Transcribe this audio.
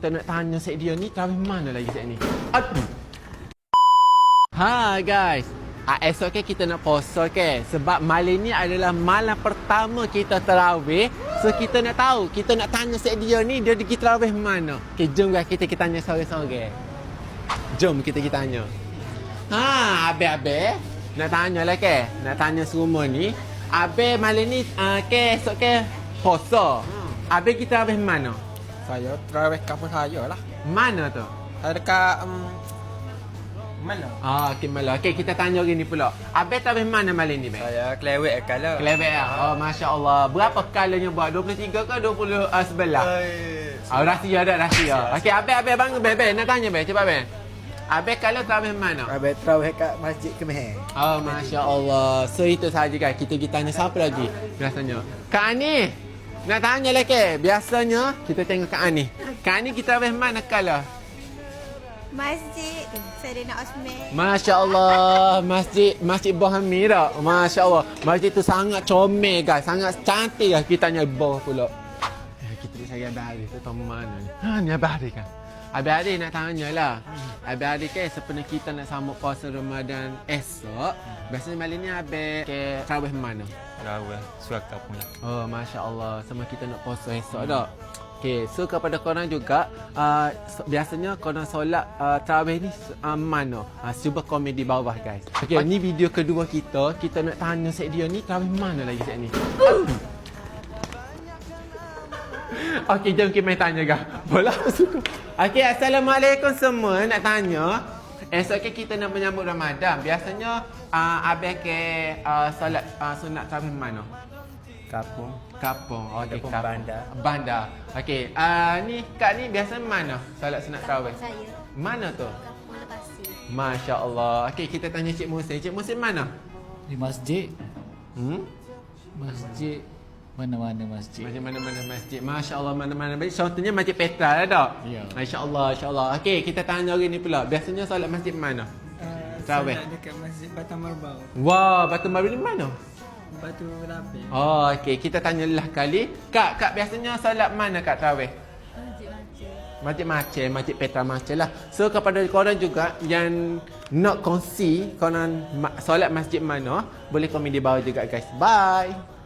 Kita nak tanya set dia ni tarawih mana lagi set ni? Aduh. Ha guys. Esok kita nak puasa sebab malam ni adalah malam pertama kita tarawih. So kita nak tahu, kita nak tanya set dia ni dia pergi tarawih mana. Jom guys kita tanya sore-sore. Jom kita tanya. Ha, abe nak tanya lah nak tanya semua ni. Abe malam ni esok puasa. Abe kita tarawih mana? Saya terawih kampung saya lah. Mana tu? Saya dekat mana? Malah. Kita tanya gini pula. Abang tarawih mana malam ni, Bang? Saya kelewek kala. Kelebek ah. Oh, masya-Allah. Berapa kalanya buat? 23 ke 20 sebelah? Rahsia dah, rahsia. Okey, abang bangun, Bang. Nak tanya, Bang. Cepat, Bang. Abang kalau tarawih mana? Abang terawih kat Masjid Kemeh. Oh, masya-Allah. So itu saja guys. Kita tanya siapa lagi? Biasanya. Kak Ani. Nak tanya lah biasanya kita tengok Kak Ani. Kak Ani kita tarawih mana kala? Masjid Saidina Osman. Masya Allah, Masjid Bohami tak? Masya Allah, masjid tu sangat comel guys, sangat cantik lah. Kita tanya bawah pula. Kita nak cari Abang Ari tu tahu mana ni? Ni Abang Ari kan? Abang Ari nak tanya lah. Abang Ari sebenarnya kita nak sambut puasa Ramadan esok. Biasanya malam ni Abang tarawih mana? Terawih Suaka punya. Oh, Masya Allah, sama kita nak puasa esok tak? Okay, so kepada korang juga, biasanya korang solat tarawih ni mana? Cuba komen di bawah guys. Okay, ni video kedua kita. Kita nak tanya set dia ni tarawih mana lagi set ni? Okay, jom kita main tanya guys. Bola suka. Okay, Assalamualaikum semua. Nak tanya, esok kita nak menyambut Ramadan. Biasanya abang solat sunat tarawih mana? Kampung. Okey, Kampung Bandar. Bandar. Okey, ni Kak ni biasa mana solat sunat tarawih? Saya Mana tu? Kampung Lepasi. Masya-Allah. Okey, kita tanya Cik Muhsin. Cik Muhsin mana? Di masjid. Masjid Mana-mana masjid. Macam mana-mana masjid. Masya-Allah, mana-mana masjid. Contohnya Masjid Petra lah tak? Ya. Masya-Allah, insya-Allah. Okey, kita tanya hari ni pula. Biasanya solat masjid mana? Tarawih. Solat dekat Masjid Batu Marbau. Wah, Batu Marbau ni mana? Batu Lapis. Oh, okey. Kita tanyalah kali. Kak biasanya solat mana Kak tarawih? Masjid Maceh, Masjid Petra Maceh lah. So kepada korang juga yang nak kongsi korang solat masjid mana, boleh komen di bawah juga guys. Bye.